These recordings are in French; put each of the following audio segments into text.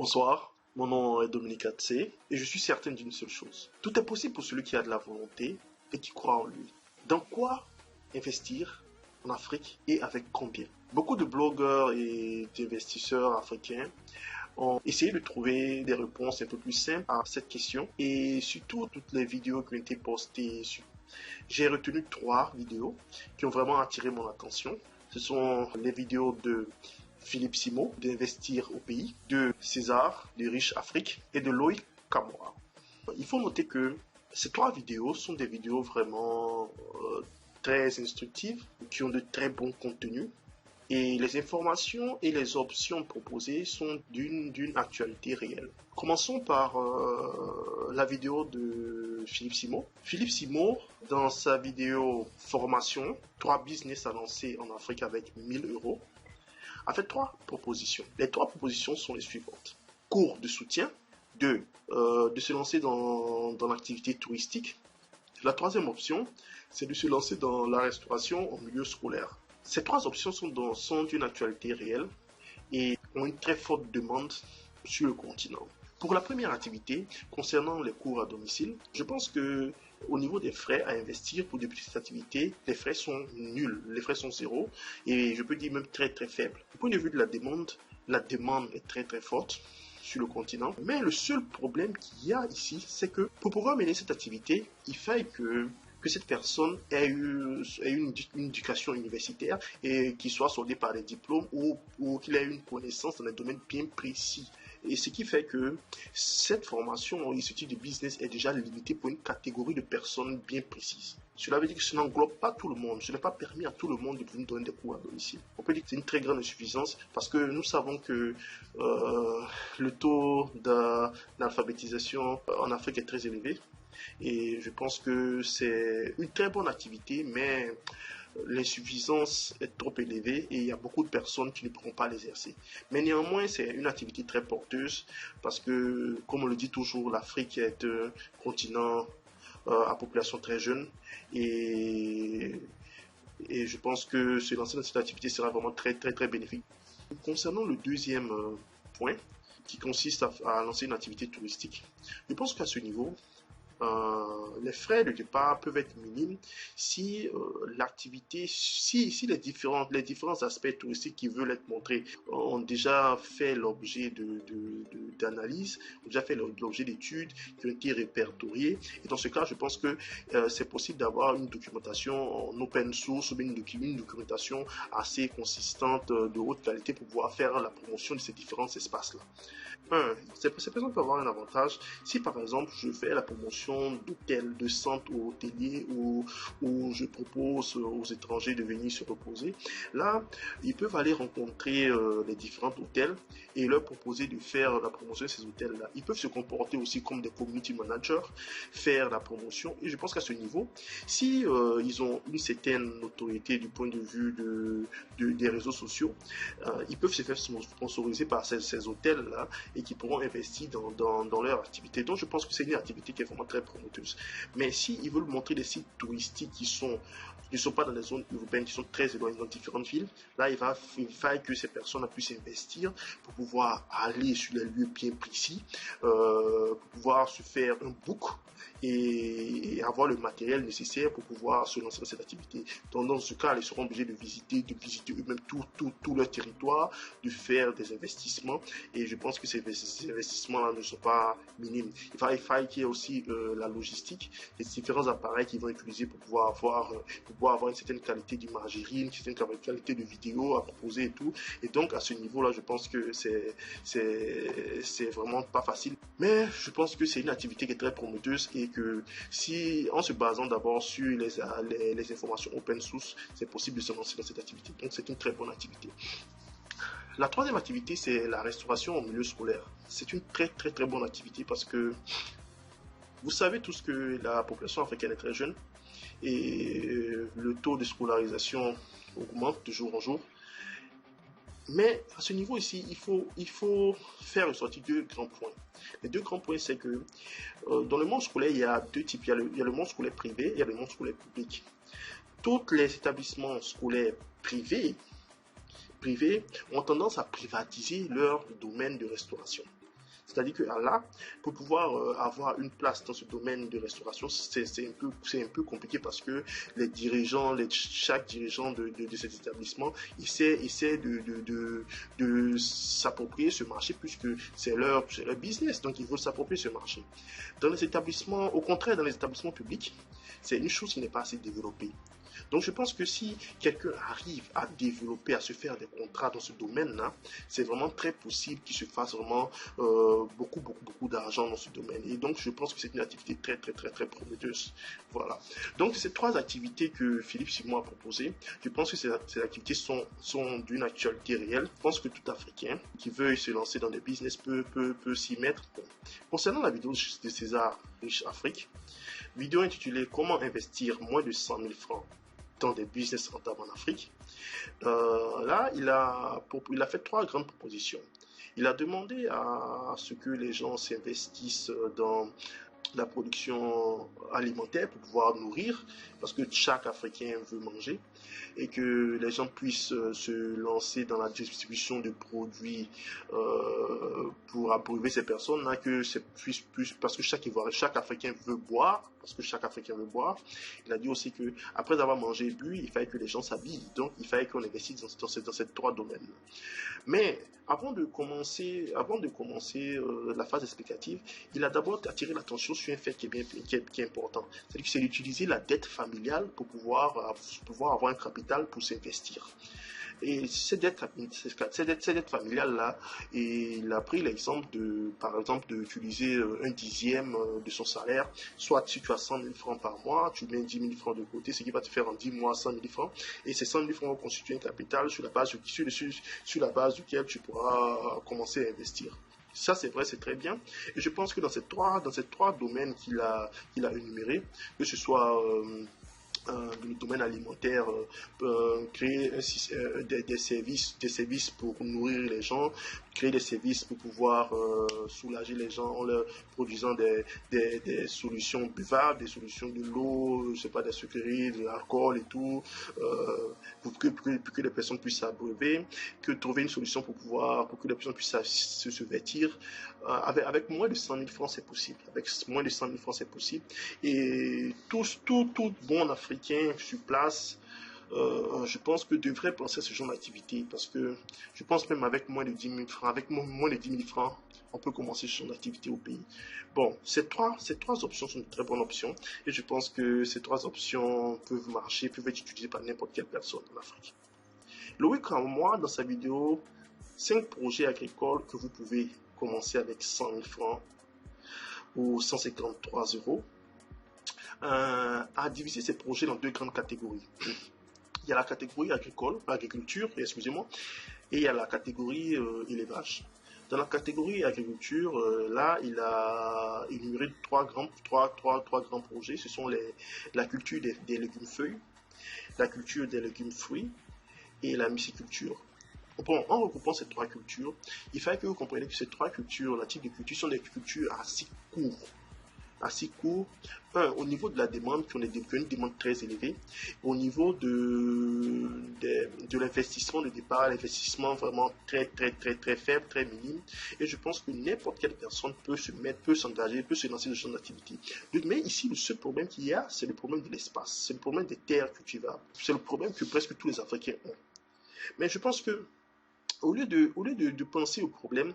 Bonsoir, mon nom est Dominique Atsé et je suis certain d'une seule chose. Tout est possible pour celui qui a de la volonté et qui croit en lui. Dans quoi investir en Afrique et avec combien? Beaucoup de blogueurs et d'investisseurs africains ont essayé de trouver des réponses un peu plus simples à cette question et surtout toutes les vidéos qui ont été postées. J'ai retenu 3 vidéos qui ont vraiment attiré mon attention. Ce sont les vidéos de Philippe Simo d'Investir au pays, de César de Riche Afrique et de Loïc Kamora. Il faut noter que ces 3 vidéos sont des vidéos vraiment très instructives, qui ont de très bons contenus et les informations et les options proposées sont d'une actualité réelle. Commençons par la vidéo de Philippe Simo. Philippe Simo, dans sa vidéo formation, 3 business à lancer en Afrique avec 1000 €, a fait 3 propositions. Les 3 propositions sont les suivantes. Cours de soutien, de se lancer dans l'activité touristique. La 3e option, c'est de se lancer dans la restauration en milieu scolaire. Ces 3 options sont d'une actualité réelle et ont une très forte demande sur le continent. Pour la première activité, concernant les cours à domicile, je pense que au niveau des frais à investir pour des petites activités, les frais sont nuls, les frais sont zéro et je peux dire même très très faibles. Du point de vue de la demande est très très forte sur le continent. Mais le seul problème qu'il y a ici, c'est que pour pouvoir mener cette activité, il faille que cette personne ait eu une éducation universitaire et qu'il soit soldé par des diplômes ou qu'il ait une connaissance dans un domaine bien précis. Et ce qui fait que cette formation et ce type de business est déjà limité pour une catégorie de personnes bien précises. Cela veut dire que ça n'englobe pas tout le monde. Ce n'est pas permis à tout le monde de venir donner des cours à domicile. On peut dire que c'est une très grande insuffisance parce que nous savons que le taux d'alphabétisation en Afrique est très élevé. Et je pense que c'est une très bonne activité, mais l'insuffisance est trop élevée et il y a beaucoup de personnes qui ne pourront pas l'exercer. Mais néanmoins, c'est une activité très porteuse parce que, comme on le dit toujours, l'Afrique est un continent à population très jeune et je pense que se lancer dans cette activité sera vraiment très très très bénéfique. Concernant le 2e point, qui consiste à lancer une activité touristique, je pense qu'à ce niveau, les frais de départ peuvent être minimes si l'activité, si les différents aspects touristiques qui veulent être montrés ont déjà fait l'objet d'analyses, ont déjà fait l'objet d'études qui ont été répertoriées. Et dans ce cas, je pense que c'est possible d'avoir une documentation en open source ou une documentation assez consistante de haute qualité pour pouvoir faire la promotion de ces différents espaces-là. Ces personnes peuvent avoir un avantage si par exemple je fais la promotion d'hôtels, de centres hôteliers où je propose aux étrangers de venir se reposer. Là, ils peuvent aller rencontrer les différents hôtels et leur proposer de faire la promotion de ces hôtels-là. Ils peuvent se comporter aussi comme des community managers, faire la promotion. Et je pense qu'à ce niveau, si ils ont une certaine notoriété du point de vue des réseaux sociaux, ils peuvent se faire sponsoriser par ces hôtels-là et qui pourront investir dans leur activité. Donc je pense que c'est une activité qui est vraiment très promoteuse. Mais s'ils veulent montrer des sites touristiques qui ne sont pas dans des zones urbaines, qui sont très éloignées dans différentes villes, là il faille que ces personnes puissent investir pour pouvoir aller sur les lieux bien précis, pour pouvoir se faire un book et avoir le matériel nécessaire pour pouvoir se lancer dans cette activité. Donc dans ce cas, ils seront obligés de visiter eux-mêmes tout leur territoire, de faire des investissements et je pense que ces investissements-là ne sont pas minimes. Il faille qu'il y ait aussi la logistique, les différents appareils qu'ils vont utiliser pour pouvoir avoir une certaine qualité d'imagerie, une certaine qualité de vidéo à proposer et tout. Et donc à ce niveau-là, je pense que c'est vraiment pas facile. Mais je pense que c'est une activité qui est très prometteuse et que si en se basant d'abord sur les informations open source, c'est possible de se lancer dans cette activité. Donc c'est une très bonne activité. La 3e activité, c'est la restauration en milieu scolaire. C'est une très très très bonne activité parce que vous savez tous que la population africaine est très jeune et le taux de scolarisation augmente de jour en jour. Mais à ce niveau ici, il faut faire ressortir 2 grands points. Les 2 grands points, c'est que dans le monde scolaire, il y a 2 types. Il y a le monde scolaire privé, il y a le monde scolaire public. Tous les établissements scolaires privés ont tendance à privatiser leur domaine de restauration. C'est-à-dire que là, pour pouvoir avoir une place dans ce domaine de restauration, c'est un peu compliqué parce que les dirigeants, chaque dirigeant de cet établissement essaie de s'approprier ce marché puisque c'est leur business. Donc, ils veulent s'approprier ce marché. Dans les établissements, au contraire, dans les établissements publics, c'est une chose qui n'est pas assez développée. Donc je pense que si quelqu'un arrive à développer, à se faire des contrats dans ce domaine-là, c'est vraiment très possible qu'il se fasse vraiment beaucoup d'argent dans ce domaine. Et donc je pense que c'est une activité très prometteuse. Voilà. Donc ces trois activités que Philippe Simon a proposées, je pense que ces activités sont d'une actualité réelle. Je pense que tout Africain qui veut se lancer dans des business peut s'y mettre. Bon. Concernant la vidéo de César Riche Afrique, vidéo intitulée Comment investir moins de 100 000 francs dans des business rentables en Afrique. Là, il a fait trois grandes propositions. Il a demandé à ce que les gens s'investissent dans la production alimentaire pour pouvoir nourrir, parce que chaque Africain veut manger, et que les gens puissent se lancer dans la distribution de produits pour abreuver ces personnes-là, que c'est plus parce que chaque Africain veut boire, Il a dit aussi que après avoir mangé et bu, il fallait que les gens s'habillent, donc il fallait qu'on investisse dans ces trois domaines. Mais avant de commencer la phase explicative, il a d'abord attiré l'attention sur un fait qui est important. C'est-à-dire que c'est d'utiliser la dette familiale pour pouvoir avoir un capital pour s'investir. Et cette dette familiale-là, il a pris l'exemple par exemple, d'utiliser un dixième de son salaire. Soit si tu as 100 000 francs par mois, tu mets 10 000 francs de côté, ce qui va te faire en 10 mois 100 000 francs. Et ces 100 000 francs vont constituer un capital sur la base duquel tu pourras commencer à investir. Ça, c'est vrai, c'est très bien. Et je pense que dans ces trois domaines qu'il a énumérés, que ce soit le domaine alimentaire, créer des services pour nourrir les gens, créer des services pour pouvoir soulager les gens en leur produisant des solutions buvables, des solutions de l'eau, je sais pas, des sucreries, de l'alcool et tout, pour que les personnes puissent s'abreuver, que trouver une solution pour que les personnes puissent se vêtir. Avec moins de 100 000 francs, c'est possible. Avec moins de 100 000 francs, c'est possible. Et tout bon Africain sur place, je pense que devrait penser à ce genre d'activité, parce que je pense même avec moins de 10 000 francs, on peut commencer ce genre d'activité au pays. Bon, ces trois options sont de très bonnes options, et je pense que ces trois options peuvent marcher, peuvent être utilisées par n'importe quelle personne en Afrique. Loïc moi, dans sa vidéo, 5 projets agricoles que vous pouvez commencer avec 100 000 francs ou 153 euros, a divisé ces projets dans deux grandes catégories. Il y a la catégorie agriculture, excusez-moi, et il y a la catégorie élevage. Dans la catégorie agriculture, là, il a énuméré trois grands projets. Ce sont la culture des légumes feuilles, la culture des légumes fruits et la myciculture. Bon, en regroupant ces trois cultures, il fallait que vous compreniez que ces trois cultures, la type de culture, sont des cultures assez courts, au niveau de la demande, qui ont une demande très élevée, au niveau de l'investissement de départ, l'investissement vraiment très faible, très minime, et je pense que n'importe quelle personne peut s'engager, peut se lancer dans ce genre d'activité. Mais ici, le seul problème qu'il y a, c'est le problème de l'espace, c'est le problème des terres cultivables, c'est le problème que presque tous les Africains ont. Mais je pense que au lieu de penser au problème,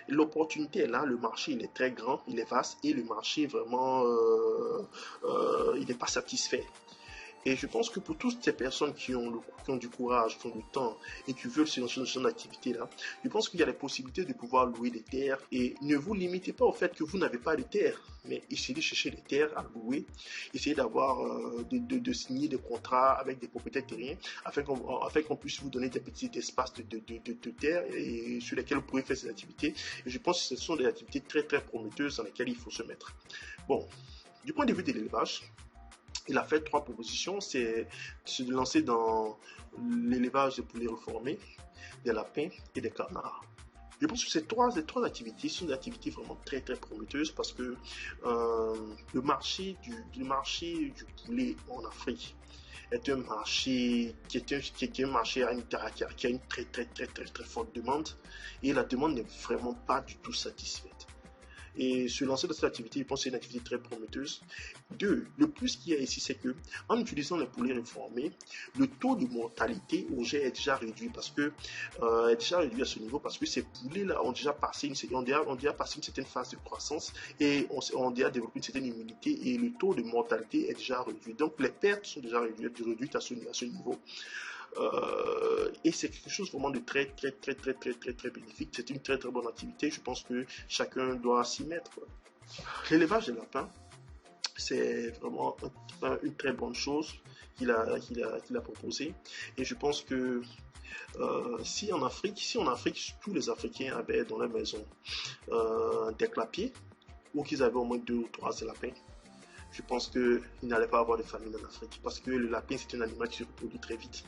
l'opportunité est là, le marché il est très grand, il est vaste, et le marché vraiment il n'est pas satisfait. Et je pense que pour toutes ces personnes qui ont du courage, qui ont du temps et qui veulent se lancer dans ce genre d'activité-là, je pense qu'il y a la possibilité de pouvoir louer des terres. Et ne vous limitez pas au fait que vous n'avez pas de terre, mais essayez de chercher des terres à louer, essayez d'avoir, de signer des contrats avec des propriétaires terriens afin qu'on puisse vous donner des petits espaces de terre et sur lesquels vous pourrez faire ces activités. Et je pense que ce sont des activités très prometteuses dans lesquelles il faut se mettre. Bon, du point de vue de l'élevage, il a fait 3 propositions, c'est de se lancer dans l'élevage des poulets reformés, des lapins et des canards. Je pense que ces trois activités sont des activités vraiment très prometteuses parce que le marché du poulet en Afrique est un marché qui a une très forte demande, et la demande n'est vraiment pas du tout satisfaite. Et se lancer dans cette activité, je pense que c'est une activité très prometteuse. Deux, le plus qu'il y a ici, c'est que en utilisant les poulets réformés, le taux de mortalité au jet est déjà réduit parce que est déjà réduit à ce niveau parce que ces poulets-là ont déjà passé ont déjà passé une certaine phase de croissance et ont déjà développé une certaine immunité et le taux de mortalité est déjà réduit. Donc les pertes sont déjà réduites à ce niveau. Et c'est quelque chose vraiment de très bénéfique. C'est une très bonne activité. Je pense que chacun doit s'y mettre. L'élevage des lapins, c'est vraiment une très bonne chose qu'il a proposé. Et je pense que si en Afrique, tous les Africains avaient dans leur maison des clapiers, ou qu'ils avaient au moins 2 ou 3 lapins, je pense qu'il n'allait pas avoir de famine en Afrique parce que le lapin, c'est un animal qui se reproduit très vite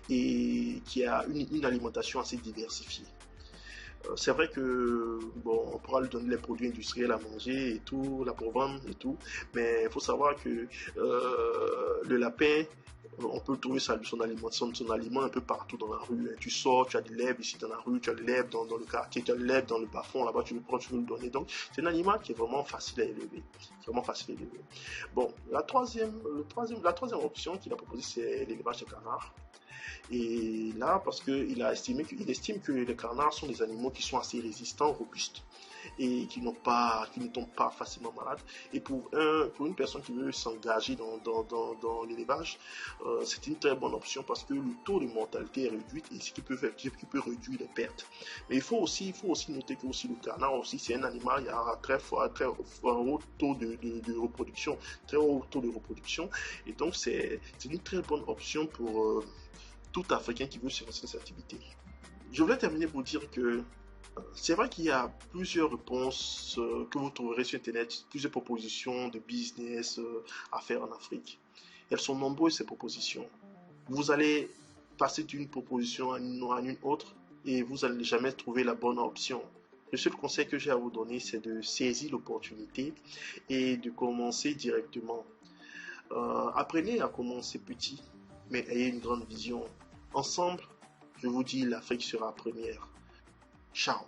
et qui a une alimentation assez diversifiée. C'est vrai que bon, on pourra lui donner les produits industriels à manger et tout, la pour vendre et tout, mais il faut savoir que le lapin, on peut trouver son aliment un peu partout dans la rue. Tu sors, tu as des lèvres ici dans la rue, tu as des lèvres dans le quartier, tu as des lèvres dans le bas-fond, là-bas, tu veux le donner. Donc, c'est un animal qui est vraiment facile à élever. Bon, la troisième option qu'il a proposée, c'est l'élevage des canards. Et là, parce qu'il estime que les canards sont des animaux qui sont assez résistants, robustes et qui ne tombent pas facilement malades. Et pour une personne qui veut s'engager dans l'élevage, c'est une très bonne option parce que le taux de mortalité est réduit et ce qui peut réduire les pertes. Mais il faut aussi noter que aussi le canard aussi c'est un animal qui a un très haut taux de reproduction, et donc c'est une très bonne option pour tout Africain qui veut se lancer dans cette activité. Je voulais terminer pour dire que c'est vrai qu'il y a plusieurs réponses que vous trouverez sur Internet, plusieurs propositions de business à faire en Afrique. Elles sont nombreuses ces propositions. Vous allez passer d'une proposition à une autre et vous n'allez jamais trouver la bonne option. Le seul conseil que j'ai à vous donner, c'est de saisir l'opportunité et de commencer directement. Apprenez à commencer petit, mais ayez une grande vision. Ensemble, je vous dis, l'Afrique sera première. Ciao.